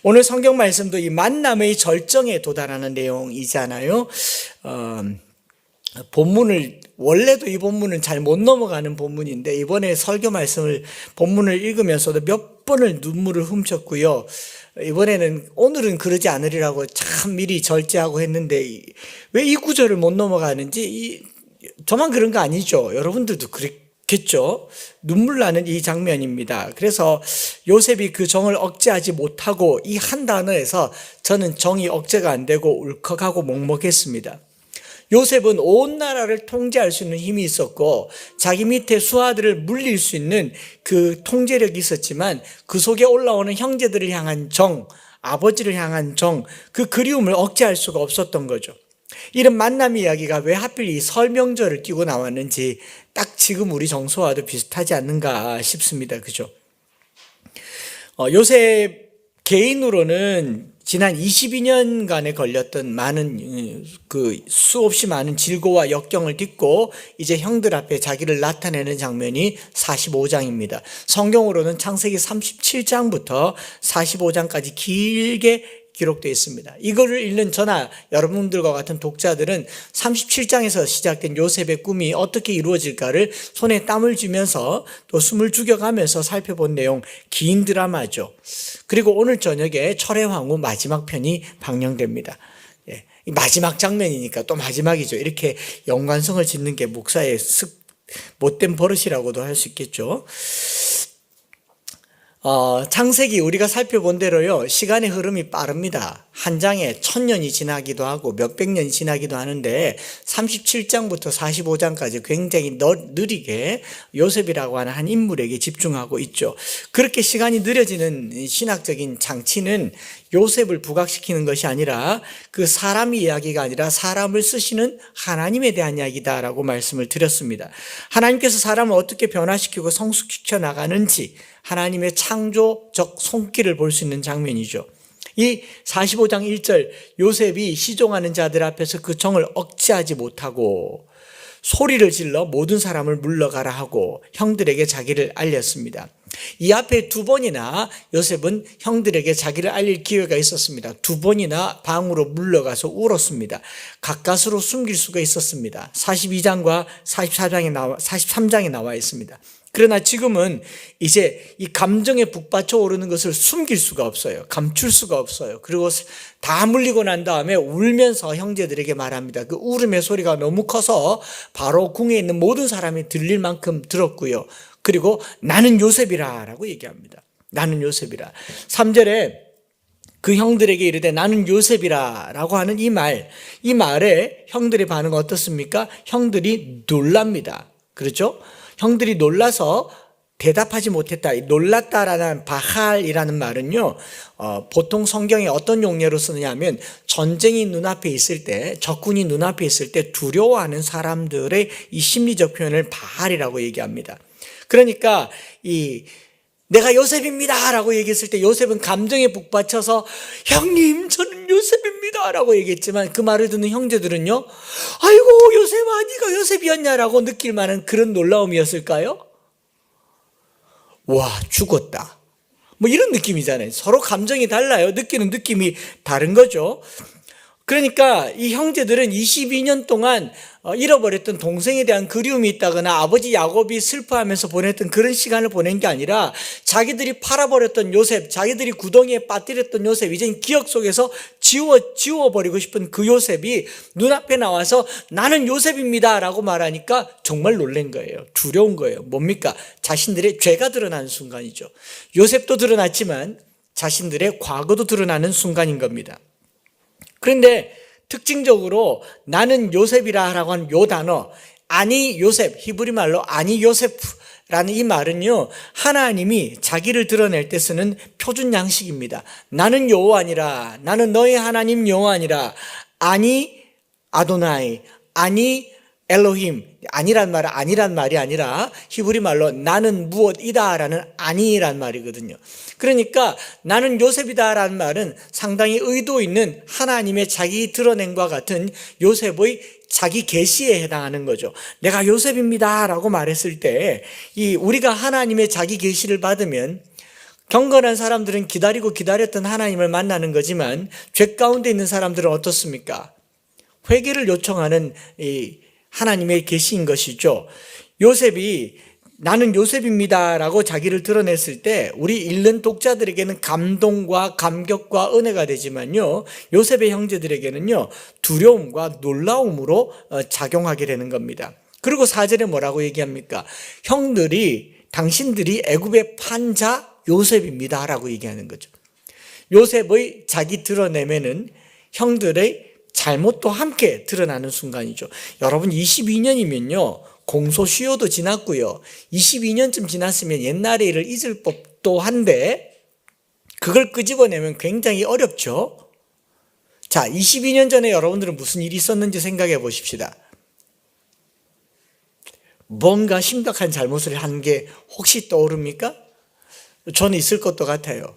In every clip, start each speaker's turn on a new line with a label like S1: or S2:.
S1: 오늘 성경 말씀도 이 만남의 절정에 도달하는 내용이잖아요. 본문을 원래도 이 본문은 잘 못 넘어가는 본문인데 이번에 설교 말씀을 본문을 읽으면서도 몇 번을 눈물을 훔쳤고요. 이번에는 오늘은 그러지 않으리라고 참 미리 절제하고 했는데 왜 이 구절을 못 넘어가는지 저만 그런 거 아니죠. 여러분들도 그랬겠죠. 눈물 나는 이 장면입니다. 그래서 요셉이 그 정을 억제하지 못하고 이 한 단어에서 저는 정이 억제가 안 되고 울컥하고 먹먹했습니다. 요셉은 온 나라를 통제할 수 있는 힘이 있었고 자기 밑에 수하들을 물릴 수 있는 그 통제력이 있었지만 그 속에 올라오는 형제들을 향한 정, 아버지를 향한 정, 그 그리움을 억제할 수가 없었던 거죠. 이런 만남 이야기가 왜 하필 이 설 명절을 띄고 나왔는지 딱 지금 우리 정서와도 비슷하지 않는가 싶습니다. 그죠? 요셉 개인으로는 지난 22년간에 걸렸던 많은 수없이 많은 질고와 역경을 딛고 이제 형들 앞에 자기를 나타내는 장면이 45장입니다. 성경으로는 창세기 37장부터 45장까지 길게 기록되어 있습니다. 이거를 읽는 저나 여러분들과 같은 독자들은 37장에서 시작된 요셉의 꿈이 어떻게 이루어질까를 손에 땀을 쥐면서 또 숨을 죽여가면서 살펴본 내용, 긴 드라마죠. 그리고 오늘 저녁에 철의 황후 마지막 편이 방영됩니다. 마지막 장면이니까 또 마지막이죠. 이렇게 연관성을 짓는 게 목사의 못된 버릇이라고도 할 수 있겠죠. 창세기 우리가 살펴본 대로요, 시간의 흐름이 빠릅니다. 한 장에 1000년이 지나기도 하고 몇백 년이 지나기도 하는데 37장부터 45장까지 굉장히 느리게 요셉이라고 하는 한 인물에게 집중하고 있죠. 그렇게 시간이 느려지는 신학적인 장치는 요셉을 부각시키는 것이 아니라 그 사람 이야기가 아니라 사람을 쓰시는 하나님에 대한 이야기다라고 말씀을 드렸습니다. 하나님께서 사람을 어떻게 변화시키고 성숙시켜 나가는지 하나님의 창조적 손길을 볼 수 있는 장면이죠. 이 45장 1절 요셉이 시종하는 자들 앞에서 그 정을 억제하지 못하고 소리를 질러 모든 사람을 물러가라 하고 형들에게 자기를 알렸습니다. 이 앞에 두 번이나 요셉은 형들에게 자기를 알릴 기회가 있었습니다. 두 번이나 방으로 물러가서 울었습니다. 가까스로 숨길 수가 있었습니다. 42장과 43장에 나와 있습니다. 그러나 지금은 이제 이 감정에 북받쳐 오르는 것을 숨길 수가 없어요. 감출 수가 없어요. 그리고 다 물리고 난 다음에 울면서 형제들에게 말합니다. 그 울음의 소리가 너무 커서 바로 궁에 있는 모든 사람이 들릴 만큼 들었고요. 그리고 나는 요셉이라 라고 얘기합니다. 나는 요셉이라. 3절에 그 형들에게 이르되 나는 요셉이라 라고 하는 이 말에 형들의 반응은 어떻습니까? 형들이 놀랍니다. 그렇죠? 형들이 놀라서 대답하지 못했다. 놀랐다라는 바할이라는 말은요, 보통 성경에 어떤 용례로 쓰느냐 하면 전쟁이 눈앞에 있을 때, 적군이 눈앞에 있을 때 두려워하는 사람들의 이 심리적 표현을 바할이라고 얘기합니다. 그러니까 내가 요셉입니다 라고 얘기했을 때 요셉은 감정에 북받쳐서 형님 저는 요셉입니다 라고 얘기했지만 그 말을 듣는 형제들은요, 아이고 요셉아 네가 요셉이었냐라고 느낄 만한 그런 놀라움이었을까요? 와 죽었다 뭐 이런 느낌이잖아요. 서로 감정이 달라요. 느끼는 느낌이 다른 거죠. 그러니까 이 형제들은 22년 동안 잃어버렸던 동생에 대한 그리움이 있다거나 아버지 야곱이 슬퍼하면서 보냈던 그런 시간을 보낸 게 아니라 자기들이 팔아버렸던 요셉, 자기들이 구덩이에 빠뜨렸던 요셉, 이젠 기억 속에서 지워버리고 싶은 그 요셉이 눈앞에 나와서 나는 요셉입니다 라고 말하니까 정말 놀란 거예요. 두려운 거예요. 뭡니까? 자신들의 죄가 드러나는 순간이죠. 요셉도 드러났지만 자신들의 과거도 드러나는 순간인 겁니다. 그런데 특징적으로 나는 요셉이라고 하는 요 단어, 아니 요셉, 히브리 말로 아니 요세프라는 이 말은요, 하나님이 자기를 드러낼 때 쓰는 표준 양식입니다. 나는 여호와니라, 나는 너의 하나님 여호와니라, 아니 아도나이, 아니 엘로힘, 아니란 말이 아니라 히브리 말로 나는 무엇이다라는 아니란 말이거든요. 그러니까 나는 요셉이다라는 말은 상당히 의도 있는 하나님의 자기 드러냄과 같은 요셉의 자기 계시에 해당하는 거죠. 내가 요셉입니다라고 말했을 때 우리가 하나님의 자기 계시를 받으면 경건한 사람들은 기다리고 기다렸던 하나님을 만나는 거지만 죄 가운데 있는 사람들은 어떻습니까? 회개를 요청하는 이 하나님의 계시인 것이죠. 요셉이 나는 요셉입니다라고 자기를 드러냈을 때 우리 읽는 독자들에게는 감동과 감격과 은혜가 되지만요, 요셉의 형제들에게는요 두려움과 놀라움으로 작용하게 되는 겁니다. 그리고 4절에 뭐라고 얘기합니까? 형들이 당신들이 애굽의 판자 요셉입니다 라고 얘기하는 거죠. 요셉의 자기 드러내면은 형들의 잘못도 함께 드러나는 순간이죠. 여러분 22년이면요 공소시효도 지났고요 22년쯤 지났으면 옛날의 일을 잊을 법도 한데 그걸 끄집어내면 굉장히 어렵죠. 자, 22년 전에 여러분들은 무슨 일이 있었는지 생각해 보십시다. 뭔가 심각한 잘못을 한 게 혹시 떠오릅니까? 저는 있을 것도 같아요.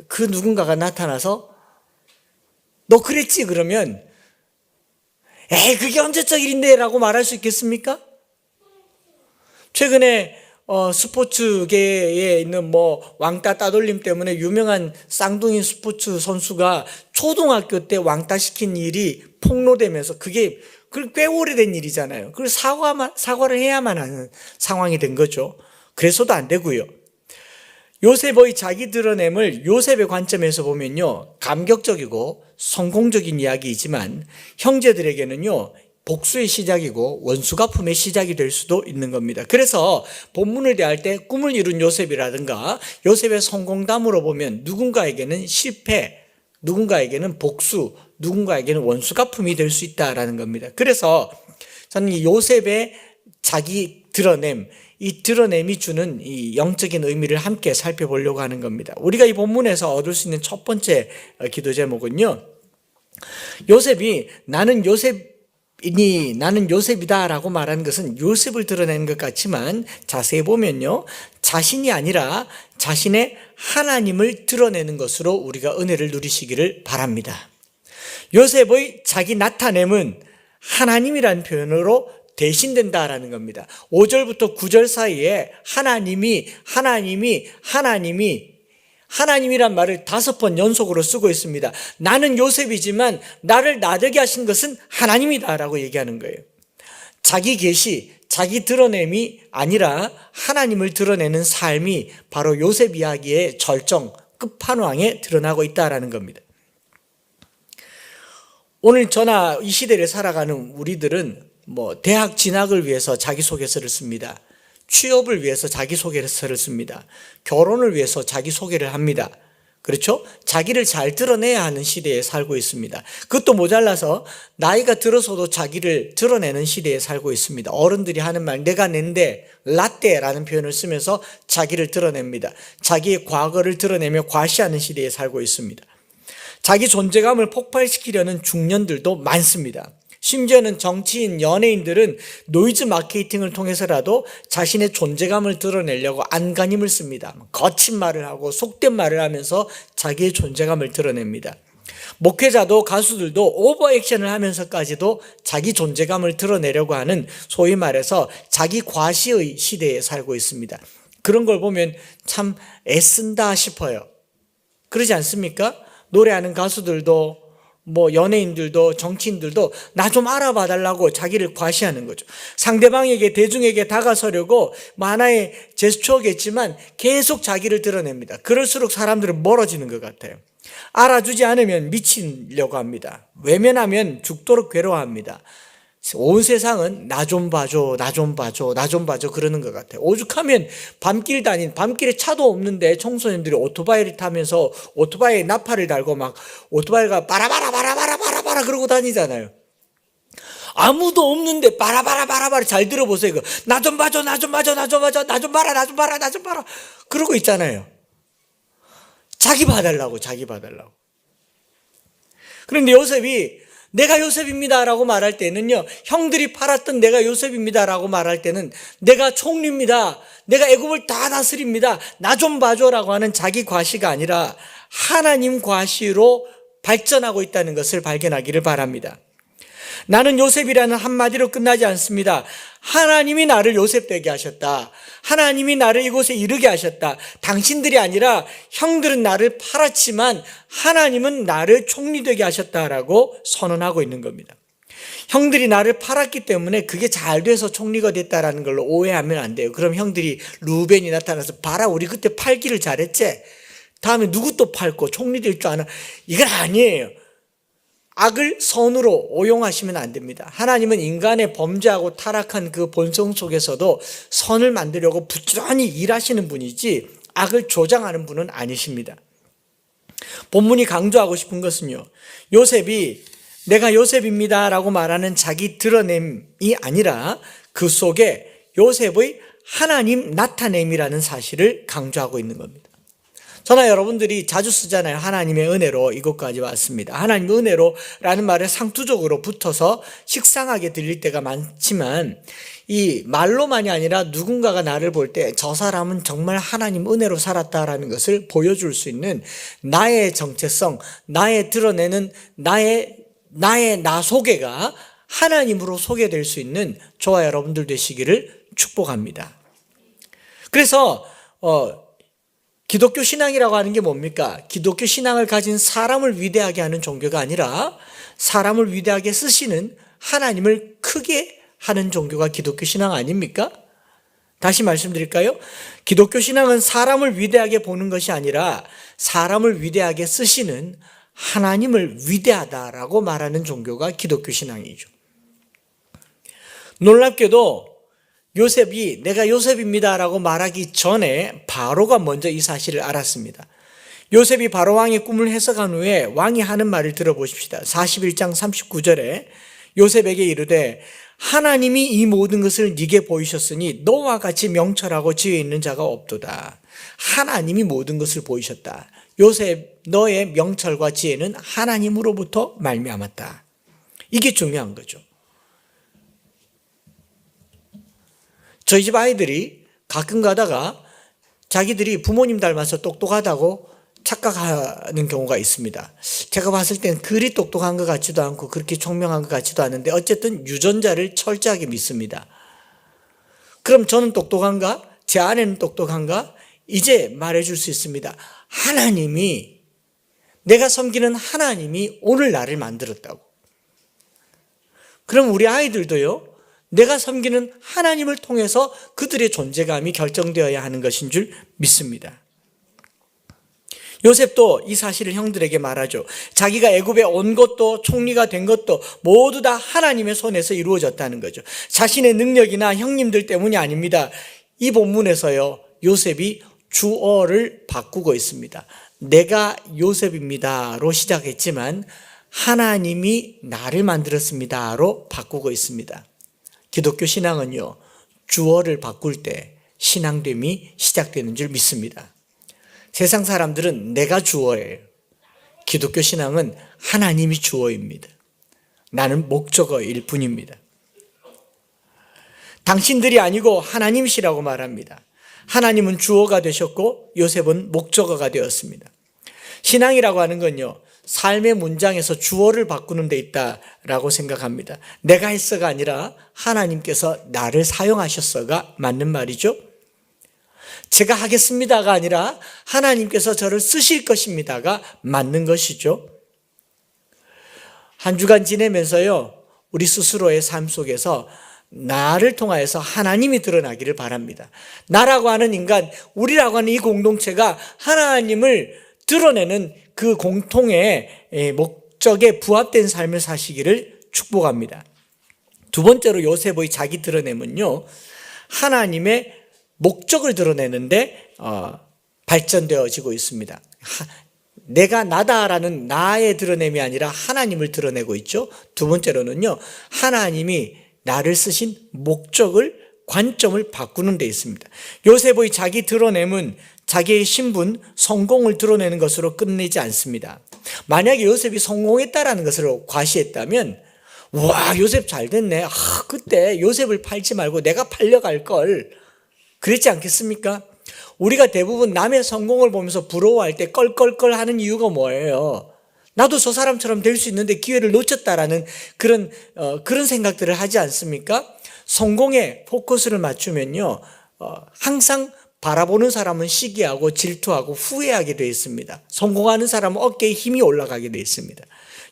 S1: 그 누군가가 나타나서 너 그랬지 그러면 에이 그게 언제적 일인데 라고 말할 수 있겠습니까? 최근에 스포츠계에 있는 왕따 따돌림 때문에 유명한 쌍둥이 스포츠 선수가 초등학교 때 왕따 시킨 일이 폭로되면서 그게 꽤 오래된 일이잖아요. 그걸 사과를 해야만 하는 상황이 된 거죠. 그래서도 안 되고요. 요셉의 자기 드러냄을 요셉의 관점에서 보면요 감격적이고 성공적인 이야기이지만 형제들에게는요 복수의 시작이고 원수갚음의 시작이 될 수도 있는 겁니다. 그래서 본문을 대할 때 꿈을 이룬 요셉이라든가 요셉의 성공담으로 보면 누군가에게는 실패, 누군가에게는 복수, 누군가에게는 원수갚음이 될 수 있다라는 겁니다. 그래서 저는 이 요셉의 자기 드러냄, 이 드러냄이 주는 이 영적인 의미를 함께 살펴보려고 하는 겁니다. 우리가 이 본문에서 얻을 수 있는 첫 번째 기도 제목은요 요셉이 나는 요셉이다 라고 말하는 것은 요셉을 드러내는 것 같지만 자세히 보면요 자신이 아니라 자신의 하나님을 드러내는 것으로 우리가 은혜를 누리시기를 바랍니다. 요셉의 자기 나타냄은 하나님이라는 표현으로 대신된다라는 겁니다. 5절부터 9절 사이에 하나님이란 말을 5번 연속으로 쓰고 있습니다. 나는 요셉이지만 나를 나되게 하신 것은 하나님이다라고 얘기하는 거예요. 자기 계시, 자기 드러냄이 아니라 하나님을 드러내는 삶이 바로 요셉 이야기의 절정, 끝판왕에 드러나고 있다라는 겁니다. 오늘 저나 이 시대를 살아가는 우리들은 대학 진학을 위해서 자기소개서를 씁니다. 취업을 위해서 자기소개서를 씁니다. 결혼을 위해서 자기소개를 합니다. 그렇죠? 자기를 잘 드러내야 하는 시대에 살고 있습니다. 그것도 모자라서 나이가 들어서도 자기를 드러내는 시대에 살고 있습니다. 어른들이 하는 말, 내가 낸데, 라떼라는 표현을 쓰면서 자기를 드러냅니다. 자기의 과거를 드러내며 과시하는 시대에 살고 있습니다. 자기 존재감을 폭발시키려는 중년들도 많습니다. 심지어는 정치인, 연예인들은 노이즈 마케팅을 통해서라도 자신의 존재감을 드러내려고 안간힘을 씁니다. 거친 말을 하고 속된 말을 하면서 자기의 존재감을 드러냅니다. 목회자도 가수들도 오버액션을 하면서까지도 자기 존재감을 드러내려고 하는 소위 말해서 자기 과시의 시대에 살고 있습니다. 그런 걸 보면 참 애쓴다 싶어요. 그러지 않습니까? 노래하는 가수들도 연예인들도 정치인들도 나 좀 알아봐 달라고 자기를 과시하는 거죠. 상대방에게 대중에게 다가서려고 하나의 제스처겠지만 계속 자기를 드러냅니다. 그럴수록 사람들은 멀어지는 것 같아요. 알아주지 않으면 미치려고 합니다. 외면하면 죽도록 괴로워합니다. 온 세상은 나 좀 봐줘, 나 좀 봐줘, 나 좀 봐줘 그러는 것 같아요. 오죽하면 밤길에 차도 없는데 청소년들이 오토바이를 타면서 오토바이에 나팔을 달고 막 오토바이가 바라바라 그러고 다니잖아요. 아무도 없는데 바라바라 잘 들어보세요. 나 좀 봐줘, 나 좀 봐줘, 나 좀 봐줘, 나 좀 봐라, 나 좀 봐라, 나 좀 봐라 그러고 있잖아요. 자기 봐달라고. 그런데 요셉이 내가 요셉입니다라고 말할 때는요, 형들이 팔았던 내가 요셉입니다라고 말할 때는 내가 총리입니다, 내가 애굽을 다 다스립니다, 나 좀 봐줘라고 하는 자기 과시가 아니라 하나님 과시로 발전하고 있다는 것을 발견하기를 바랍니다. 나는 요셉이라는 한마디로 끝나지 않습니다. 하나님이 나를 요셉 되게 하셨다. 하나님이 나를 이곳에 이르게 하셨다. 당신들이 아니라 형들은 나를 팔았지만 하나님은 나를 총리되게 하셨다라고 선언하고 있는 겁니다. 형들이 나를 팔았기 때문에 그게 잘 돼서 총리가 됐다라는 걸로 오해하면 안 돼요. 그럼 형들이 루벤이 나타나서 봐라, 우리 그때 팔기를 잘했지? 다음에 누구 또 팔고 총리 될 줄 아나? 이건 아니에요. 악을 선으로 오용하시면 안 됩니다. 하나님은 인간의 범죄하고 타락한 그 본성 속에서도 선을 만들려고 부지런히 일하시는 분이지 악을 조장하는 분은 아니십니다. 본문이 강조하고 싶은 것은요, 요셉이 내가 요셉입니다 라고 말하는 자기 드러냄이 아니라 그 속에 요셉의 하나님 나타냄이라는 사실을 강조하고 있는 겁니다. 저나 여러분들이 자주 쓰잖아요. 하나님의 은혜로 이곳까지 왔습니다. 하나님의 은혜로라는 말에 상투적으로 붙어서 식상하게 들릴 때가 많지만 이 말로만이 아니라 누군가가 나를 볼 때 저 사람은 정말 하나님 은혜로 살았다라는 것을 보여줄 수 있는 나의 정체성, 나의 드러내는 나의 나 소개가 하나님으로 소개될 수 있는 저와 여러분들 되시기를 축복합니다. 그래서 기독교 신앙이라고 하는 게 뭡니까? 기독교 신앙을 가진 사람을 위대하게 하는 종교가 아니라 사람을 위대하게 쓰시는 하나님을 크게 하는 종교가 기독교 신앙 아닙니까? 다시 말씀드릴까요? 기독교 신앙은 사람을 위대하게 보는 것이 아니라 사람을 위대하게 쓰시는 하나님을 위대하다라고 말하는 종교가 기독교 신앙이죠. 놀랍게도 요셉이 내가 요셉입니다라고 말하기 전에 바로가 먼저 이 사실을 알았습니다. 요셉이 바로 왕의 꿈을 해석한 후에 왕이 하는 말을 들어보십시다. 41장 39절에 요셉에게 이르되 하나님이 이 모든 것을 네게 보이셨으니 너와 같이 명철하고 지혜 있는 자가 없도다. 하나님이 모든 것을 보이셨다. 요셉, 너의 명철과 지혜는 하나님으로부터 말미암았다. 이게 중요한 거죠. 저희 집 아이들이 가끔 가다가 자기들이 부모님 닮아서 똑똑하다고 착각하는 경우가 있습니다. 제가 봤을 땐 그리 똑똑한 것 같지도 않고 그렇게 총명한 것 같지도 않은데 어쨌든 유전자를 철저하게 믿습니다. 그럼 저는 똑똑한가? 제 아내는 똑똑한가? 이제 말해줄 수 있습니다. 하나님이, 내가 섬기는 하나님이 오늘 나를 만들었다고. 그럼 우리 아이들도요, 내가 섬기는 하나님을 통해서 그들의 존재감이 결정되어야 하는 것인 줄 믿습니다. 요셉도 이 사실을 형들에게 말하죠. 자기가 애굽에 온 것도 총리가 된 것도 모두 다 하나님의 손에서 이루어졌다는 거죠. 자신의 능력이나 형님들 때문이 아닙니다. 이 본문에서요, 요셉이 주어를 바꾸고 있습니다. 내가 요셉입니다로 시작했지만 하나님이 나를 만들었습니다로 바꾸고 있습니다. 기독교 신앙은요, 주어를 바꿀 때 신앙됨이 시작되는 줄 믿습니다. 세상 사람들은 내가 주어예요. 기독교 신앙은 하나님이 주어입니다. 나는 목적어일 뿐입니다. 당신들이 아니고 하나님이시라고 말합니다. 하나님은 주어가 되셨고 요셉은 목적어가 되었습니다. 신앙이라고 하는 건요, 삶의 문장에서 주어를 바꾸는 데 있다라고 생각합니다. 내가 했어가 아니라 하나님께서 나를 사용하셨어가 맞는 말이죠. 제가 하겠습니다가 아니라 하나님께서 저를 쓰실 것입니다가 맞는 것이죠. 한 주간 지내면서요, 우리 스스로의 삶 속에서 나를 통하여서 하나님이 드러나기를 바랍니다. 나라고 하는 인간, 우리라고 하는 이 공동체가 하나님을 드러내는 그 공통의 목적에 부합된 삶을 사시기를 축복합니다. 두 번째로 요셉의 자기 드러냄은요, 하나님의 목적을 드러내는데 발전되어지고 있습니다. 내가 나다라는 나의 드러냄이 아니라 하나님을 드러내고 있죠. 두 번째로는요, 하나님이 나를 쓰신 목적을, 관점을 바꾸는 데 있습니다. 요셉의 자기 드러냄은 자기의 신분, 성공을 드러내는 것으로 끝내지 않습니다. 만약에 요셉이 성공했다라는 것을 과시했다면, 와, 요셉 잘 됐네. 그때 요셉을 팔지 말고 내가 팔려갈 걸. 그랬지 않겠습니까? 우리가 대부분 남의 성공을 보면서 부러워할 때 껄껄껄 하는 이유가 뭐예요? 나도 저 사람처럼 될 수 있는데 기회를 놓쳤다라는 그런 생각들을 하지 않습니까? 성공에 포커스를 맞추면요, 항상 바라보는 사람은 시기하고 질투하고 후회하게 되어 있습니다. 성공하는 사람은 어깨에 힘이 올라가게 되어 있습니다.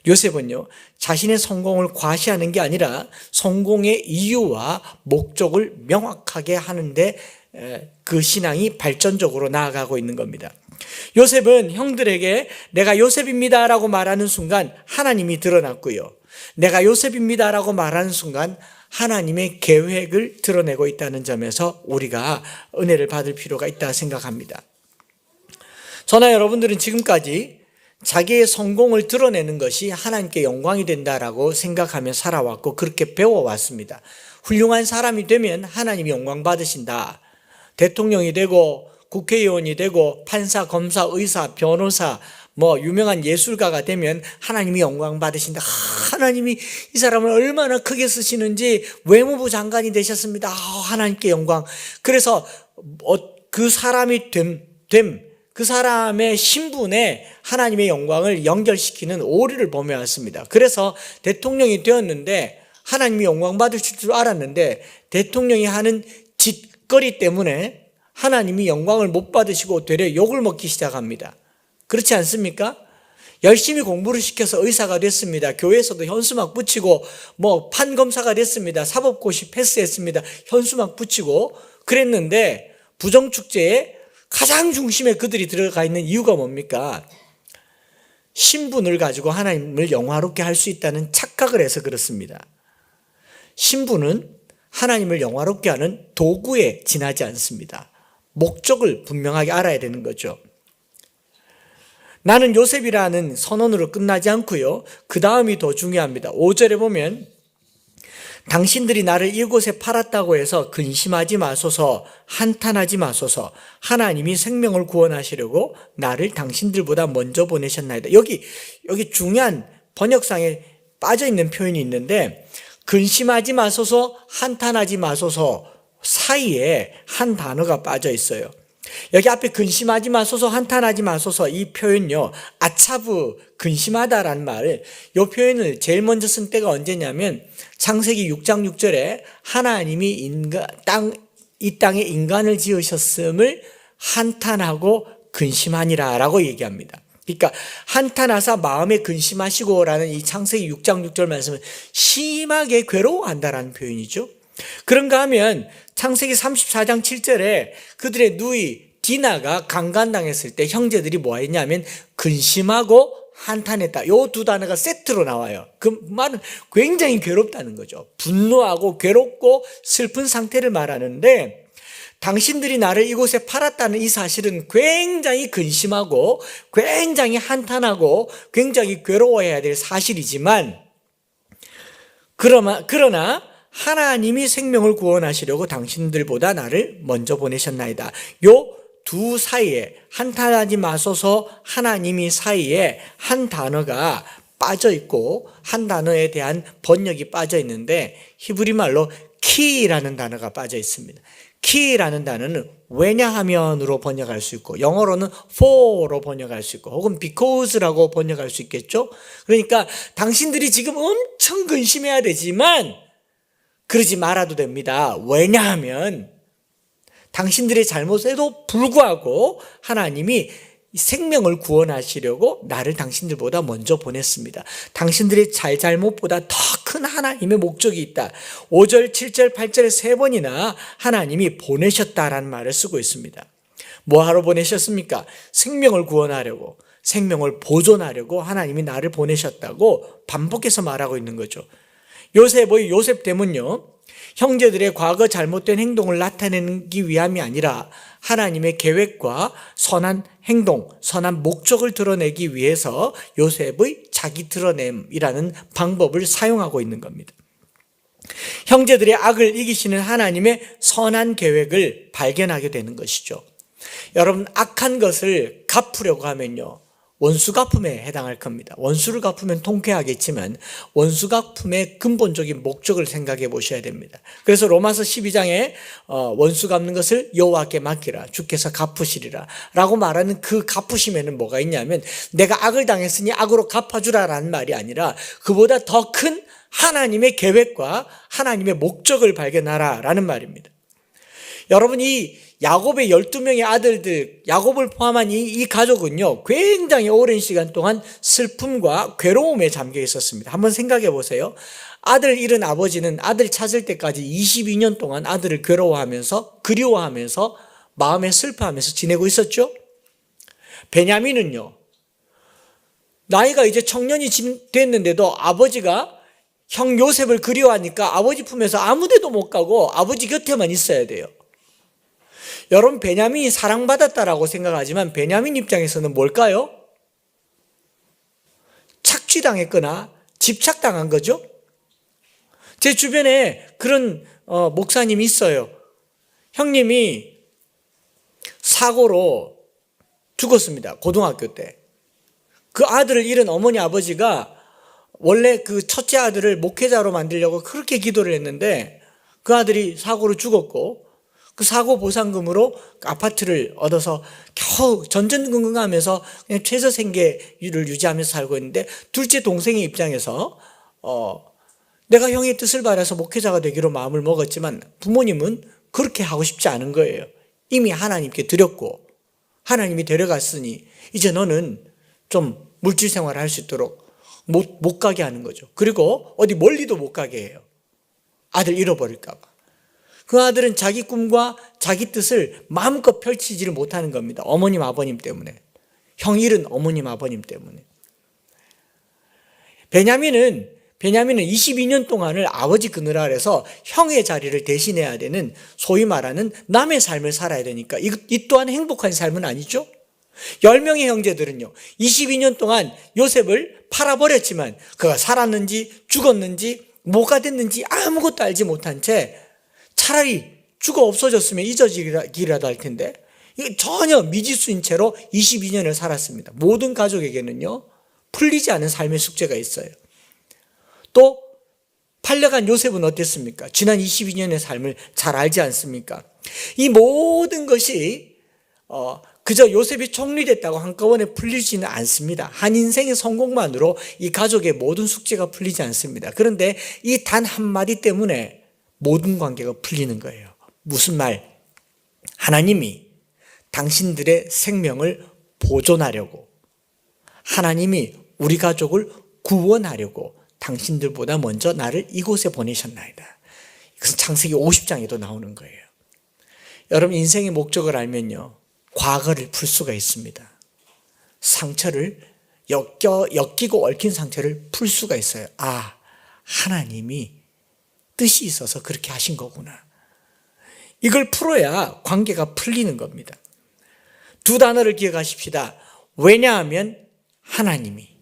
S1: 요셉은요, 자신의 성공을 과시하는 게 아니라 성공의 이유와 목적을 명확하게 하는데 그 신앙이 발전적으로 나아가고 있는 겁니다. 요셉은 형들에게 내가 요셉입니다 라고 말하는 순간 하나님이 드러났고요. 내가 요셉입니다 라고 말하는 순간 하나님의 계획을 드러내고 있다는 점에서 우리가 은혜를 받을 필요가 있다 생각합니다. 저나 여러분들은 지금까지 자기의 성공을 드러내는 것이 하나님께 영광이 된다라고 생각하며 살아왔고 그렇게 배워왔습니다. 훌륭한 사람이 되면 하나님이 영광 받으신다. 대통령이 되고 국회의원이 되고 판사, 검사, 의사, 변호사, 유명한 예술가가 되면 하나님이 영광 받으신다. 하나님이 이 사람을 얼마나 크게 쓰시는지 외무부 장관이 되셨습니다. 하나님께 영광. 그래서 그 사람이 그 사람의 신분에 하나님의 영광을 연결시키는 오류를 범해왔습니다. 그래서 대통령이 되었는데 하나님이 영광 받으실 줄 알았는데 대통령이 하는 짓거리 때문에 하나님이 영광을 못 받으시고 되려 욕을 먹기 시작합니다. 그렇지 않습니까? 열심히 공부를 시켜서 의사가 됐습니다. 교회에서도 현수막 붙이고 판검사가 됐습니다. 사법고시 패스했습니다. 현수막 붙이고 그랬는데 부정축제에 가장 중심에 그들이 들어가 있는 이유가 뭡니까? 신분을 가지고 하나님을 영화롭게 할 수 있다는 착각을 해서 그렇습니다. 신분은 하나님을 영화롭게 하는 도구에 지나지 않습니다. 목적을 분명하게 알아야 되는 거죠. 나는 요셉이라는 선언으로 끝나지 않고요. 그 다음이 더 중요합니다. 5절에 보면 당신들이 나를 이곳에 팔았다고 해서 근심하지 마소서, 한탄하지 마소서. 하나님이 생명을 구원하시려고 나를 당신들보다 먼저 보내셨나이다. 여기 중요한 번역상에 빠져있는 표현이 있는데 근심하지 마소서, 한탄하지 마소서 사이에 한 단어가 빠져 있어요. 여기 앞에 근심하지 마소서, 한탄하지 마소서 이 표현요, 아차브, 근심하다라는 말을, 이 표현을 제일 먼저 쓴 때가 언제냐면 창세기 6장 6절에 하나님이 이 땅에 인간을 지으셨음을 한탄하고 근심하니라 라고 얘기합니다. 그러니까 한탄하사 마음에 근심하시고 라는 이 창세기 6장 6절 말씀은 심하게 괴로워한다라는 표현이죠. 그런가 하면 창세기 34장 7절에 그들의 누이 디나가 강간당했을 때 형제들이 뭐 했냐면 근심하고 한탄했다. 이 두 단어가 세트로 나와요. 그 말은 굉장히 괴롭다는 거죠. 분노하고 괴롭고 슬픈 상태를 말하는데 당신들이 나를 이곳에 팔았다는 이 사실은 굉장히 근심하고 굉장히 한탄하고 굉장히 괴로워해야 될 사실이지만 그러나 하나님이 생명을 구원하시려고 당신들보다 나를 먼저 보내셨나이다. 요 두 사이에 한탄하지 마소서 하나님이 사이에 한 단어가 빠져 있고 한 단어에 대한 번역이 빠져 있는데 히브리 말로 키라는 단어가 빠져 있습니다. 키라는 단어는 왜냐하면으로 번역할 수 있고 영어로는 for로 번역할 수 있고 혹은 because라고 번역할 수 있겠죠. 그러니까 당신들이 지금 엄청 근심해야 되지만 그러지 말아도 됩니다. 왜냐하면 당신들의 잘못에도 불구하고 하나님이 생명을 구원하시려고 나를 당신들보다 먼저 보냈습니다. 당신들의 잘못보다 더 큰 하나님의 목적이 있다. 5절, 7절, 8절에 3번이나 하나님이 보내셨다라는 말을 쓰고 있습니다. 뭐하러 보내셨습니까? 생명을 구원하려고, 생명을 보존하려고 하나님이 나를 보내셨다고 반복해서 말하고 있는 거죠. 요셉됨은요, 형제들의 과거 잘못된 행동을 나타내기 위함이 아니라 하나님의 계획과 선한 행동, 선한 목적을 드러내기 위해서 요셉의 자기 드러냄이라는 방법을 사용하고 있는 겁니다. 형제들의 악을 이기시는 하나님의 선한 계획을 발견하게 되는 것이죠. 여러분, 악한 것을 갚으려고 하면요, 원수 갚음에 해당할 겁니다. 원수를 갚으면 통쾌하겠지만 원수 갚음의 근본적인 목적을 생각해 보셔야 됩니다. 그래서 로마서 12장에 원수 갚는 것을 여호와께 맡기라, 주께서 갚으시리라 라고 말하는 그 갚으심에는 뭐가 있냐면 내가 악을 당했으니 악으로 갚아주라라는 말이 아니라 그보다 더 큰 하나님의 계획과 하나님의 목적을 발견하라라는 말입니다. 여러분, 이 야곱의 12명의 아들들, 야곱을 포함한 이 가족은요, 굉장히 오랜 시간 동안 슬픔과 괴로움에 잠겨 있었습니다. 한번 생각해 보세요. 아들 잃은 아버지는 아들 찾을 때까지 22년 동안 아들을 괴로워하면서, 그리워하면서, 마음에 슬퍼하면서 지내고 있었죠. 베냐민은요, 나이가 이제 청년이 됐는데도 아버지가 형 요셉을 그리워하니까 아버지 품에서 아무 데도 못 가고 아버지 곁에만 있어야 돼요. 여러분, 베냐민이 사랑받았다라고 생각하지만 베냐민 입장에서는 뭘까요? 착취당했거나 집착당한 거죠. 제 주변에 그런 목사님이 있어요. 형님이 사고로 죽었습니다. 고등학교 때. 그 아들을 잃은 어머니 아버지가 원래 그 첫째 아들을 목회자로 만들려고 그렇게 기도를 했는데 그 아들이 사고로 죽었고 그 사고 보상금으로 아파트를 얻어서 겨우 전전긍긍하면서 그냥 최저 생계를 유지하면서 살고 있는데, 둘째 동생의 입장에서 내가 형의 뜻을 받아서 목회자가 되기로 마음을 먹었지만 부모님은 그렇게 하고 싶지 않은 거예요. 이미 하나님께 드렸고 하나님이 데려갔으니 이제 너는 좀 물질 생활을 할 수 있도록 못 가게 하는 거죠. 그리고 어디 멀리도 못 가게 해요. 아들 잃어버릴까 봐. 그 아들은 자기 꿈과 자기 뜻을 마음껏 펼치지를 못하는 겁니다. 어머님 아버님 때문에. 형 잃은 어머님 아버님 때문에. 베냐민은 22년 동안을 아버지 그늘 아래서 형의 자리를 대신해야 되는, 소위 말하는 남의 삶을 살아야 되니까 이 또한 행복한 삶은 아니죠. 10명의 형제들은요, 22년 동안 요셉을 팔아버렸지만 그가 살았는지 죽었는지 뭐가 됐는지 아무것도 알지 못한 채 차라리 죽어 없어졌으면 잊어지기라도 할 텐데 전혀 미지수인 채로 22년을 살았습니다. 모든 가족에게는요, 풀리지 않은 삶의 숙제가 있어요. 또 팔려간 요셉은 어땠습니까? 지난 22년의 삶을 잘 알지 않습니까? 이 모든 것이 그저 요셉이 총리됐다고 한꺼번에 풀리지는 않습니다. 한 인생의 성공만으로 이 가족의 모든 숙제가 풀리지 않습니다. 그런데 이 단 한마디 때문에 모든 관계가 풀리는 거예요. 무슨 말? 하나님이 당신들의 생명을 보존하려고, 하나님이 우리 가족을 구원하려고 당신들보다 먼저 나를 이곳에 보내셨나이다. 이것은 창세기 50장에도 나오는 거예요. 여러분, 인생의 목적을 알면요, 과거를 풀 수가 있습니다. 상처를 엮이고 얽힌 상처를 풀 수가 있어요. 아, 하나님이 뜻이 있어서 그렇게 하신 거구나. 이걸 풀어야 관계가 풀리는 겁니다. 두 단어를 기억하십시다. 왜냐하면 하나님이.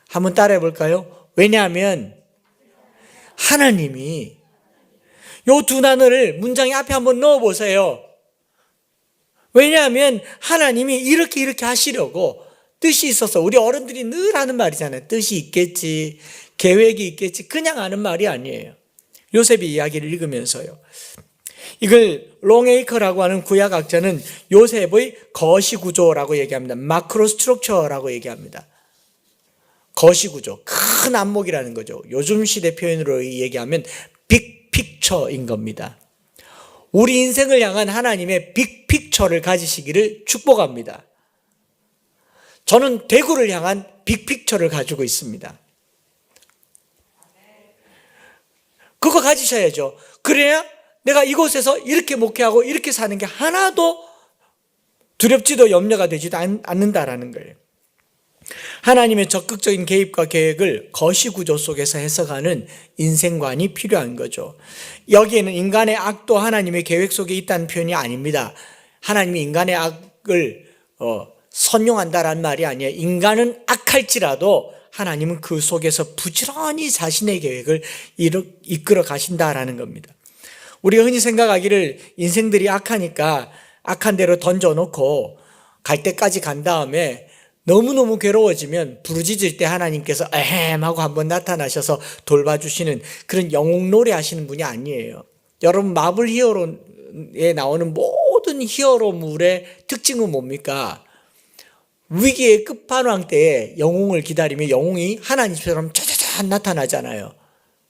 S1: 한번 따라해 볼까요? 왜냐하면 하나님이. 요 두 단어를 문장의 앞에 한번 넣어 보세요. 왜냐하면 하나님이 이렇게 하시려고 뜻이 있어서. 우리 어른들이 늘 하는 말이잖아요. 뜻이 있겠지, 계획이 있겠지. 그냥 하는 말이 아니에요. 요셉의 이야기를 읽으면서요, 이걸 롱에이커라고 하는 구약학자는 요셉의 거시구조라고 얘기합니다. 마크로 스트럭처라고 얘기합니다. 거시구조, 큰 안목이라는 거죠. 요즘 시대 표현으로 얘기하면 빅픽처인 겁니다. 우리 인생을 향한 하나님의 빅픽처를 가지시기를 축복합니다. 저는 대구를 향한 빅픽처를 가지고 있습니다. 그거 가지셔야죠. 그래야 내가 이곳에서 이렇게 목회하고 이렇게 사는 게 하나도 두렵지도 염려가 되지도 않는다라는 거예요. 하나님의 적극적인 개입과 계획을 거시구조 속에서 해석하는 인생관이 필요한 거죠. 여기에는 인간의 악도 하나님의 계획 속에 있다는 표현이 아닙니다. 하나님이 인간의 악을 선용한다라는 말이 아니에요. 인간은 악할지라도 하나님은 그 속에서 부지런히 자신의 계획을 이끌어 가신다라는 겁니다. 우리가 흔히 생각하기를 인생들이 악하니까 악한 대로 던져놓고 갈 때까지 간 다음에 너무너무 괴로워지면 부르짖을 때 하나님께서 에헴 하고 한번 나타나셔서 돌봐주시는 그런 영웅놀이 하시는 분이 아니에요. 여러분, 마블 히어로에 나오는 모든 히어로물의 특징은 뭡니까? 위기의 끝판왕 때에 영웅을 기다리면 영웅이 하나님처럼 짜자잔 나타나잖아요.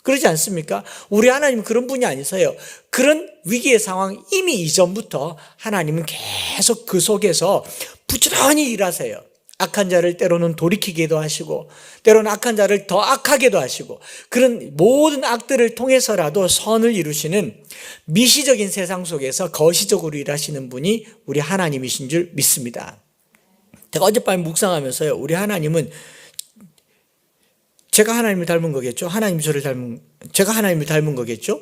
S1: 그러지 않습니까? 우리 하나님은 그런 분이 아니세요. 그런 위기의 상황 이미 이전부터 하나님은 계속 그 속에서 부지런히 일하세요. 악한 자를 때로는 돌이키기도 하시고 때로는 악한 자를 더 악하게도 하시고 그런 모든 악들을 통해서라도 선을 이루시는 미시적인 세상 속에서 거시적으로 일하시는 분이 우리 하나님이신 줄 믿습니다. 제가 어젯밤에 묵상하면서요, 우리 하나님은 제가 하나님을 닮은 거겠죠? 제가 하나님을 닮은 거겠죠?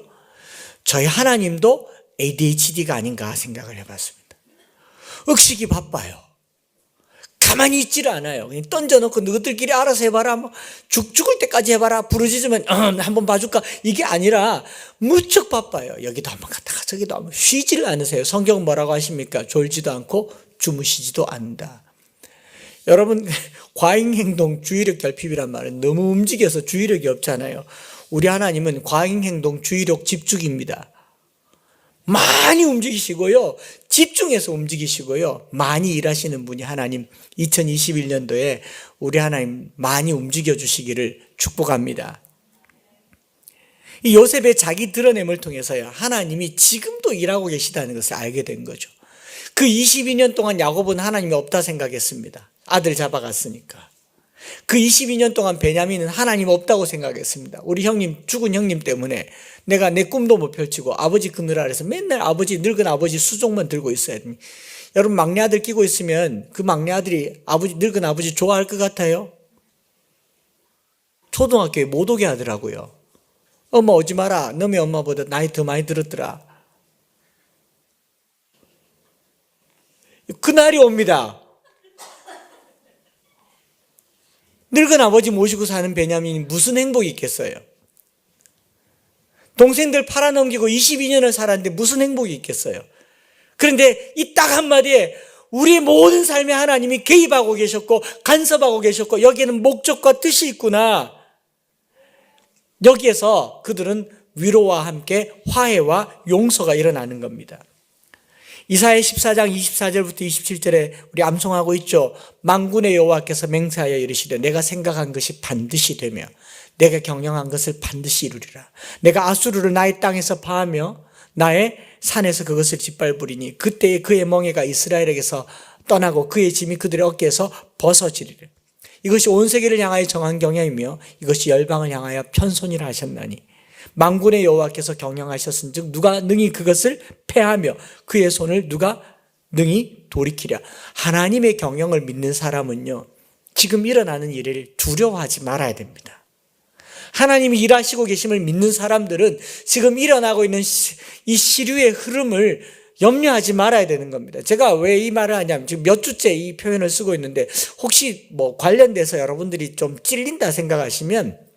S1: 저희 하나님도 ADHD가 아닌가 생각을 해봤습니다. 억식이 바빠요. 가만히 있지를 않아요. 그냥 던져놓고 너희들끼리 알아서 해봐라. 뭐 죽을 때까지 해봐라. 부르짖으면 한번 봐줄까? 이게 아니라 무척 바빠요. 여기도 한번 갔다가 저기도 한번 쉬지를 않으세요. 성경은 뭐라고 하십니까? 졸지도 않고 주무시지도 않는다. 여러분, 과잉행동 주의력 결핍이란 말은 너무 움직여서 주의력이 없잖아요. 우리 하나님은 과잉행동 주의력 집중입니다. 많이 움직이시고요, 집중해서 움직이시고요, 많이 일하시는 분이 하나님. 2021년도에 우리 하나님 많이 움직여 주시기를 축복합니다. 이 요셉의 자기 드러냄을 통해서요, 하나님이 지금도 일하고 계시다는 것을 알게 된 거죠. 그 22년 동안 야곱은 하나님이 없다 생각했습니다. 아들 잡아갔으니까. 그 22년 동안 베냐민은 하나님 없다고 생각했습니다. 우리 형님, 죽은 형님 때문에 내가 내 꿈도 못 펼치고 아버지 그늘 아래서 맨날 늙은 아버지 수족만 들고 있어야 됩니다. 여러분, 막내 아들 끼고 있으면 그 막내 아들이 늙은 아버지 좋아할 것 같아요? 초등학교에 못 오게 하더라고요. 엄마 오지 마라. 너네 엄마보다 나이 더 많이 들었더라. 그날이 옵니다. 늙은 아버지 모시고 사는 베냐민이 무슨 행복이 있겠어요? 동생들 팔아넘기고 22년을 살았는데 무슨 행복이 있겠어요? 그런데 이 딱 한마디에 우리 모든 삶에 하나님이 개입하고 계셨고 간섭하고 계셨고 여기에는 목적과 뜻이 있구나. 여기에서 그들은 위로와 함께 화해와 용서가 일어나는 겁니다. 이사야 14장 24절부터 27절에 우리 암송하고 있죠. 만군의 여호와께서 맹세하여 이르시되 내가 생각한 것이 반드시 되며 내가 경영한 것을 반드시 이루리라. 내가 아수르를 나의 땅에서 파하며 나의 산에서 그것을 짓밟으리니 그때에 그의 멍에가 이스라엘에게서 떠나고 그의 짐이 그들의 어깨에서 벗어지리라. 이것이 온 세계를 향하여 정한 경영이며 이것이 열방을 향하여 편손이라 하셨나니 만군의 여호와께서 경영하셨은즉 누가 능히 그것을 패하며 그의 손을 누가 능히 돌이키랴. 하나님의 경영을 믿는 사람은요, 지금 일어나는 일을 두려워하지 말아야 됩니다. 하나님이 일하시고 계심을 믿는 사람들은 지금 일어나고 있는 이 시류의 흐름을 염려하지 말아야 되는 겁니다. 제가 왜 이 말을 하냐면 지금 몇 주째 이 표현을 쓰고 있는데 혹시 뭐 관련돼서 여러분들이 좀 찔린다 생각하시면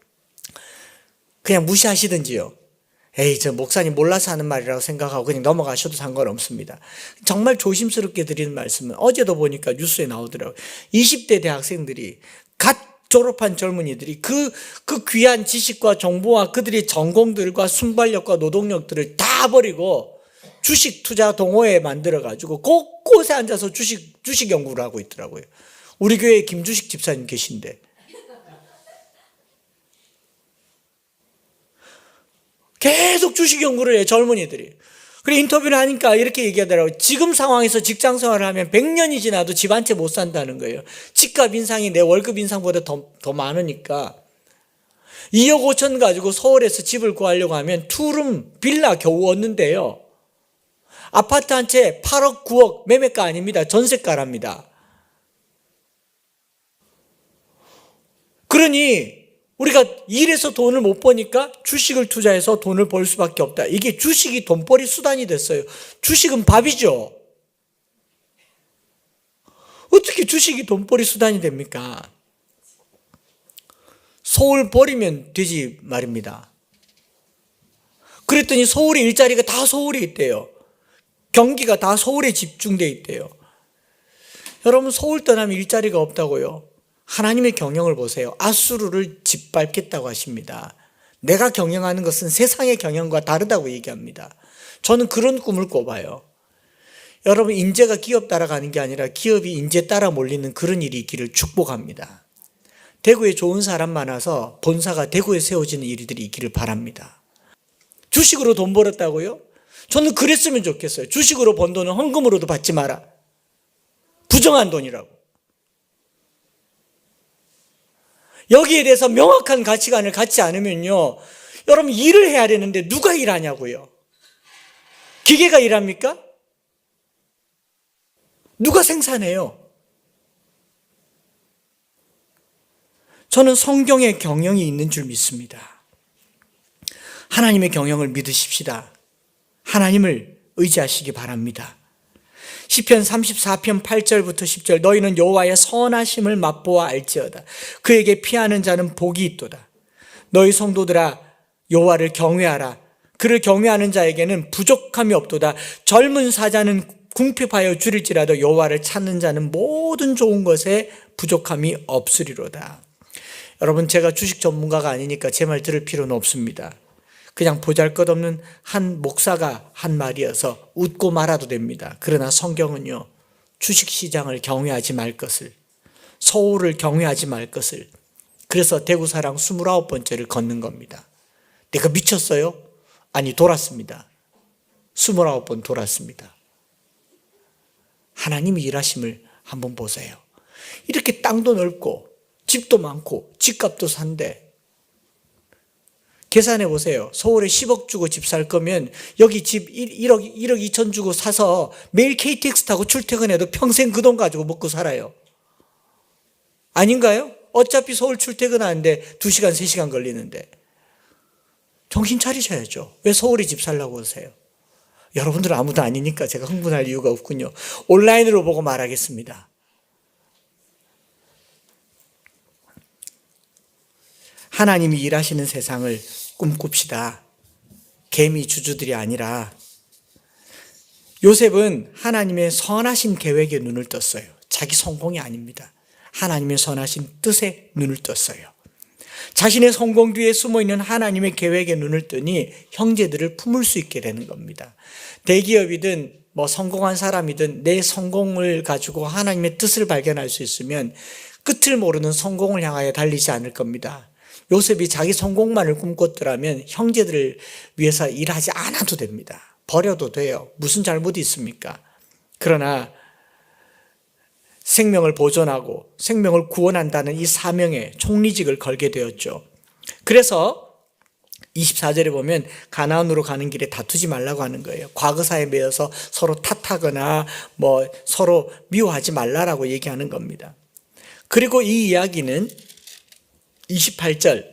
S1: 그냥 무시하시든지요. 에이, 저 목사님 몰라서 하는 말이라고 생각하고 그냥 넘어가셔도 상관없습니다. 정말 조심스럽게 드리는 말씀은 어제도 보니까 뉴스에 나오더라고요. 20대 대학생들이 갓 졸업한 젊은이들이 그 귀한 지식과 정보와 그들의 전공들과 순발력과 노동력들을 다 버리고 주식 투자 동호회 만들어가지고 곳곳에 앉아서 주식 연구를 하고 있더라고요. 우리 교회에 김주식 집사님 계신데. 계속 주식 연구를 해요, 젊은이들이. 그리고 인터뷰를 하니까 이렇게 얘기하더라고요. 지금 상황에서 직장 생활을 하면 100년이 지나도 집 한 채 못 산다는 거예요. 집값 인상이 내 월급 인상보다 더 많으니까. 2억 5천 가지고 서울에서 집을 구하려고 하면 투룸 빌라 겨우 얻는데요. 아파트 한 채 8억 9억 매매가 아닙니다. 전세가랍니다. 그러니 우리가 일해서 돈을 못 버니까 주식을 투자해서 돈을 벌 수밖에 없다. 이게 주식이 돈벌이 수단이 됐어요. 주식은 밥이죠. 어떻게 주식이 돈벌이 수단이 됩니까? 서울 버리면 되지 말입니다. 그랬더니 서울에 일자리가 다 서울에 있대요. 경기가 다 서울에 집중돼 있대요. 여러분, 서울 떠나면 일자리가 없다고요? 하나님의 경영을 보세요. 아수르를 짓밟겠다고 하십니다. 내가 경영하는 것은 세상의 경영과 다르다고 얘기합니다. 저는 그런 꿈을 꿔봐요. 여러분, 인재가 기업 따라가는 게 아니라 기업이 인재 따라 몰리는 그런 일이 있기를 축복합니다. 대구에 좋은 사람 많아서 본사가 대구에 세워지는 일들이 있기를 바랍니다. 주식으로 돈 벌었다고요? 저는 그랬으면 좋겠어요. 주식으로 번 돈은 헌금으로도 받지 마라. 부정한 돈이라고. 여기에 대해서 명확한 가치관을 갖지 않으면요, 여러분 일을 해야 되는데 누가 일하냐고요? 기계가 일합니까? 누가 생산해요? 저는 성경의 경영이 있는 줄 믿습니다. 하나님의 경영을 믿으십시다. 하나님을 의지하시기 바랍니다. 시편 34편 8절부터 10절, 너희는 여호와의 선하심을 맛보아 알지어다. 그에게 피하는 자는 복이 있도다. 너희 성도들아 여호와를 경외하라. 그를 경외하는 자에게는 부족함이 없도다. 젊은 사자는 궁핍하여 줄일지라도 여호와를 찾는 자는 모든 좋은 것에 부족함이 없으리로다. 여러분, 제가 주식 전문가가 아니니까 제 말 들을 필요는 없습니다. 그냥 보잘것없는 한 목사가 한 말이어서 웃고 말아도 됩니다. 그러나 성경은요, 주식시장을 경외하지 말 것을, 서울을 경외하지 말 것을, 그래서 대구사랑 29번째를 걷는 겁니다. 내가 미쳤어요? 아니, 돌았습니다. 29번 돌았습니다. 하나님이 일하심을 한번 보세요. 이렇게 땅도 넓고 집도 많고 집값도 산데, 계산해 보세요. 서울에 10억 주고 집 살 거면 여기 집 1억 2천 주고 사서 매일 KTX 타고 출퇴근해도 평생 그 돈 가지고 먹고 살아요. 아닌가요? 어차피 서울 출퇴근하는데 2시간 3시간 걸리는데. 정신 차리셔야죠. 왜 서울에 집 살라고 하세요? 여러분들은 아무도 아니니까 제가 흥분할 이유가 없군요. 온라인으로 보고 말하겠습니다. 하나님이 일하시는 세상을 꿈꿉시다. 개미 주주들이 아니라. 요셉은 하나님의 선하신 계획에 눈을 떴어요. 자기 성공이 아닙니다. 하나님의 선하신 뜻에 눈을 떴어요. 자신의 성공 뒤에 숨어있는 하나님의 계획에 눈을 뜨니 형제들을 품을 수 있게 되는 겁니다. 대기업이든 성공한 사람이든 내 성공을 가지고 하나님의 뜻을 발견할 수 있으면 끝을 모르는 성공을 향하여 달리지 않을 겁니다. 요셉이 자기 성공만을 꿈꿨더라면 형제들을 위해서 일하지 않아도 됩니다. 버려도 돼요. 무슨 잘못이 있습니까? 그러나 생명을 보존하고 생명을 구원한다는 이 사명에 총리직을 걸게 되었죠. 그래서 24절에 보면 가나안으로 가는 길에 다투지 말라고 하는 거예요. 과거사에 매여서 서로 탓하거나 서로 미워하지 말라라고 얘기하는 겁니다. 그리고 이 이야기는 28절,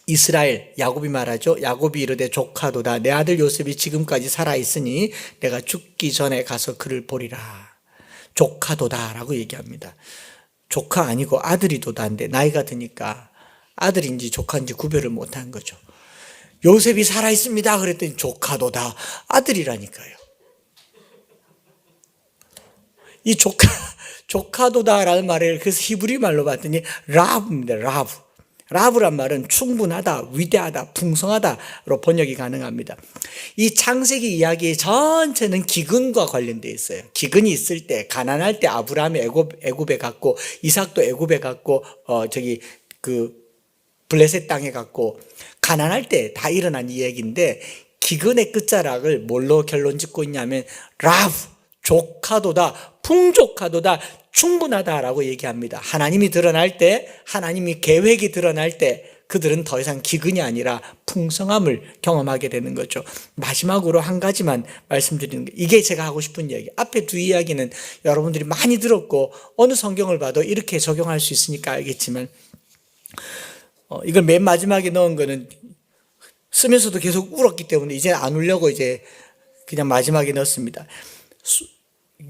S1: 이스라엘, 야곱이 말하죠. 야곱이 이르되 조카도다. 내 아들 요셉이 지금까지 살아있으니 내가 죽기 전에 가서 그를 보리라. 조카도다라고 얘기합니다. 조카 아니고 아들이 도다인데 나이가 드니까 아들인지 조카인지 구별을 못한 거죠. 요셉이 살아있습니다 그랬더니 조카도다. 아들이라니까요. 이 조카도다라는 말을 그래서 히브리 말로 봤더니 라브입니다. 라브란 말은 충분하다, 위대하다, 풍성하다로 번역이 가능합니다. 이 창세기 이야기 전체는 기근과 관련되어 있어요. 기근이 있을 때, 가난할 때 아브라함이 애굽에 갔고 이삭도 애굽에 갔고 블레셋 땅에 갔고 가난할 때 다 일어난 이야기인데, 기근의 끝자락을 뭘로 결론 짓고 있냐면 라브, 조카도다, 풍족하도다, 충분하다라고 얘기합니다. 하나님이 드러날 때, 하나님이 계획이 드러날 때 그들은 더 이상 기근이 아니라 풍성함을 경험하게 되는 거죠. 마지막으로 한 가지만 말씀드리는 게, 이게 제가 하고 싶은 이야기. 앞에 두 이야기는 여러분들이 많이 들었고 어느 성경을 봐도 이렇게 적용할 수 있으니까 알겠지만, 이걸 맨 마지막에 넣은 거는 쓰면서도 계속 울었기 때문에 이제 안 울려고 이제 그냥 마지막에 넣었습니다.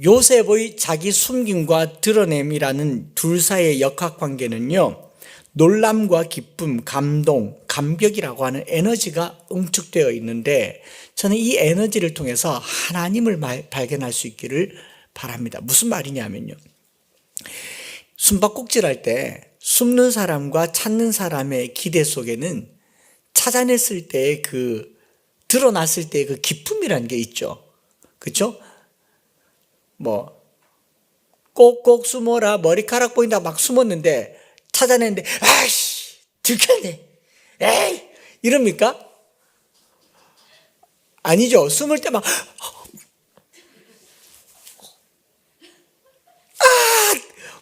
S1: 요셉의 자기 숨김과 드러냄이라는 둘 사이의 역학관계는요, 놀람과 기쁨, 감동, 감격이라고 하는 에너지가 응축되어 있는데, 저는 이 에너지를 통해서 하나님을 발견할 수 있기를 바랍니다. 무슨 말이냐면요, 숨바꼭질할 때 숨는 사람과 찾는 사람의 기대 속에는 찾아냈을 때 드러났을 때 그 기쁨이라는 게 있죠. 그렇죠? 꼭꼭 숨어라, 머리카락 보인다 막 숨었는데 찾아냈는데 아이씨 들켰네, 에이 이럽니까? 아니죠. 숨을 때 막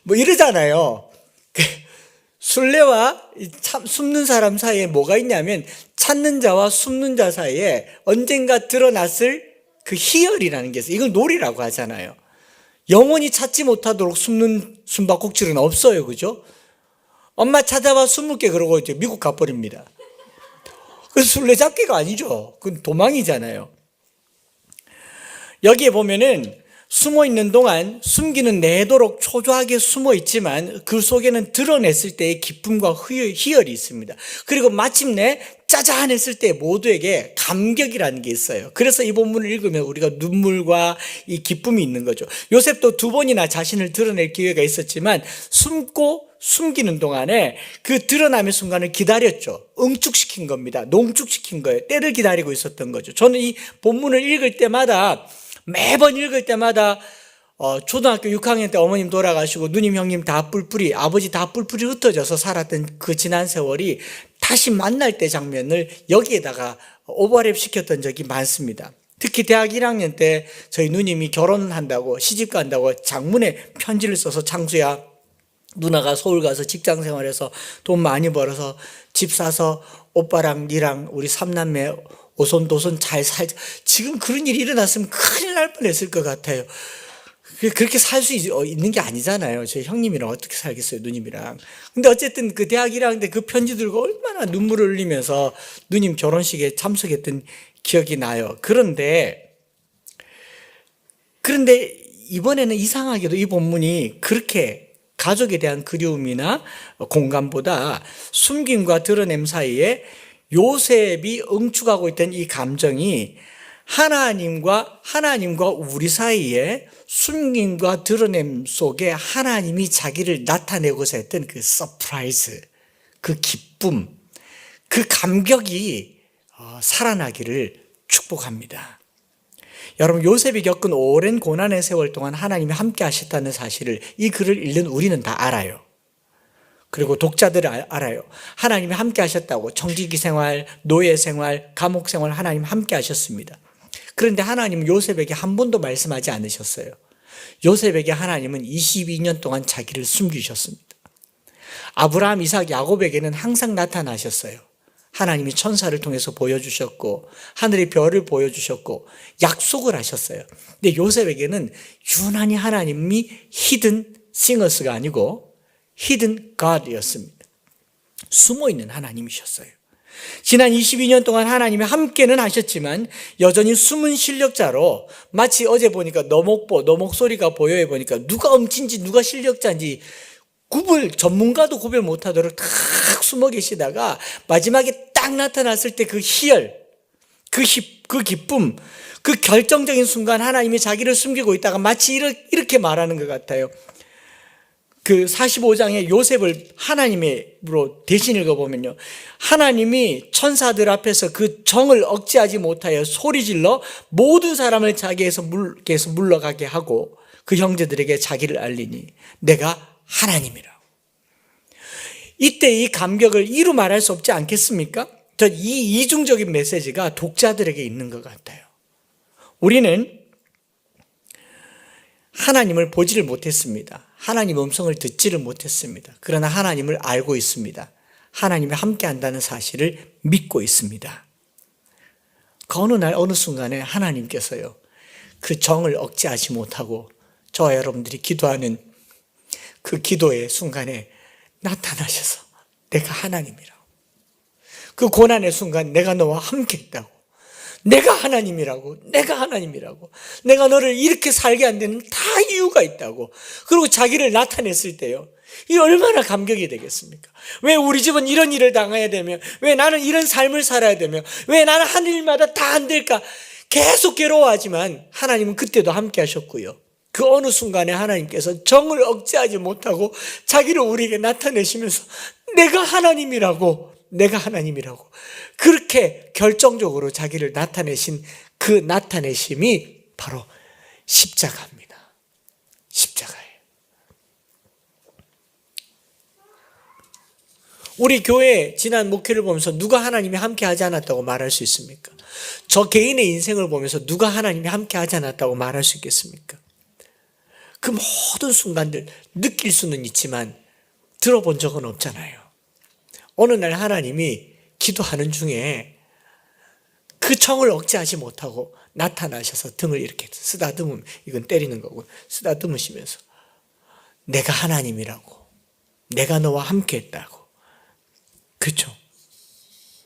S1: 뭐 이러잖아요. 술래와 참 숨는 사람 사이에 뭐가 있냐면 찾는 자와 숨는 자 사이에 언젠가 드러났을 그 희열이라는 게 있어요. 이걸 놀이라고 하잖아요. 영원히 찾지 못하도록 숨는 숨바꼭질은 없어요. 그죠? 엄마 찾아봐 숨을게 그러고 이제 미국 가버립니다. 그 술래잡기가 아니죠. 그건 도망이잖아요. 여기에 보면은 숨어 있는 동안 숨기는 내도록 초조하게 숨어 있지만 그 속에는 드러냈을 때의 기쁨과 희열이 있습니다. 그리고 마침내 짜잔 했을 때 모두에게 감격이라는 게 있어요. 그래서 이 본문을 읽으면 우리가 눈물과 이 기쁨이 있는 거죠. 요셉도 2번이나 자신을 드러낼 기회가 있었지만 숨고 숨기는 동안에 그 드러남의 순간을 기다렸죠. 응축시킨 겁니다. 농축시킨 거예요. 때를 기다리고 있었던 거죠. 저는 이 본문을 읽을 때마다 매번 읽을 때마다 초등학교 6학년 때 어머님 돌아가시고 누님 형님 다 뿔뿔이 아버지 다 뿔뿔이 흩어져서 살았던 그 지난 세월이 다시 만날 때 장면을 여기에다가 오버랩 시켰던 적이 많습니다. 특히 대학 1학년 때 저희 누님이 결혼한다고 시집 간다고 장문에 편지를 써서 창수야 누나가 서울 가서 직장 생활해서 돈 많이 벌어서 집 사서 오빠랑 니랑 우리 3남매 오손도손 잘 살자. 지금 그런 일이 일어났으면 큰일 날 뻔했을 것 같아요. 그렇게 살 수 있는 게 아니잖아요. 저희 형님이랑 어떻게 살겠어요, 누님이랑. 근데 어쨌든 그 대학 1학년 때 그 편지 들고 얼마나 눈물을 흘리면서 누님 결혼식에 참석했던 기억이 나요. 그런데 이번에는 이상하게도 이 본문이 그렇게 가족에 대한 그리움이나 공감보다 숨김과 드러냄 사이에 요셉이 응축하고 있던 이 감정이 하나님과 우리 사이에 숨김과 드러냄 속에 하나님이 자기를 나타내고자 했던 그 서프라이즈, 그 기쁨, 그 감격이 살아나기를 축복합니다. 여러분, 요셉이 겪은 오랜 고난의 세월 동안 하나님이 함께 하셨다는 사실을 이 글을 읽는 우리는 다 알아요. 그리고 독자들은 알아요. 하나님이 함께 하셨다고. 청지기 생활, 노예 생활, 감옥 생활 하나님 함께 하셨습니다. 그런데 하나님은 요셉에게 한 번도 말씀하지 않으셨어요. 요셉에게 하나님은 22년 동안 자기를 숨기셨습니다. 아브라함, 이삭, 야곱에게는 항상 나타나셨어요. 하나님이 천사를 통해서 보여주셨고 하늘의 별을 보여주셨고 약속을 하셨어요. 근데 요셉에게는 유난히 하나님이 히든 싱어스가 아니고 히든 God이었습니다. 숨어있는 하나님이셨어요. 지난 22년 동안 하나님이 함께는 하셨지만 여전히 숨은 실력자로 마치 어제 보니까 너 목소리가 보여해 보니까 누가 엄친지 누가 실력자인지 전문가도 구별 못하도록 탁 숨어 계시다가 마지막에 딱 나타났을 때 그 희열, 그 기쁨, 그 결정적인 순간 하나님이 자기를 숨기고 있다가 마치 이렇게 말하는 것 같아요. 그 45장에 요셉을 하나님으로 대신 읽어보면요. 하나님이 천사들 앞에서 그 정을 억제하지 못하여 소리질러 모든 사람을 자기에서 물러가게 하고 그 형제들에게 자기를 알리니 내가 하나님이라고. 이때 이 감격을 이루 말할 수 없지 않겠습니까? 이 이중적인 메시지가 독자들에게 있는 것 같아요. 우리는 하나님을 보지를 못했습니다. 하나님 음성을 듣지를 못했습니다. 그러나 하나님을 알고 있습니다. 하나님이 함께 한다는 사실을 믿고 있습니다. 그 어느 날 어느 순간에 하나님께서요, 그 정을 억제하지 못하고 저와 여러분들이 기도하는 그 기도의 순간에 나타나셔서 내가 하나님이라고. 그 고난의 순간 내가 너와 함께 있다고. 내가 하나님이라고. 내가 너를 이렇게 살게 한 데는 다 이유가 있다고. 그리고 자기를 나타냈을 때요, 이 얼마나 감격이 되겠습니까? 왜 우리 집은 이런 일을 당해야 되며, 왜 나는 이런 삶을 살아야 되며, 왜 나는 한 일마다 다 안 될까? 계속 괴로워하지만 하나님은 그때도 함께 하셨고요. 그 어느 순간에 하나님께서 정을 억제하지 못하고 자기를 우리에게 나타내시면서 내가 하나님이라고 그렇게 결정적으로 자기를 나타내신 그 나타내심이 바로 십자가입니다. 십자가예요. 우리 교회 지난 목회를 보면서 누가 하나님이 함께 하지 않았다고 말할 수 있습니까? 저 개인의 인생을 보면서 누가 하나님이 함께 하지 않았다고 말할 수 있겠습니까? 그 모든 순간들 느낄 수는 있지만 들어본 적은 없잖아요. 어느 날 하나님이 기도하는 중에 그 청을 억제하지 못하고 나타나셔서 등을 이렇게 쓰다듬으면, 이건 때리는 거고, 쓰다듬으시면서 내가 하나님이라고, 내가 너와 함께 했다고. 그렇죠?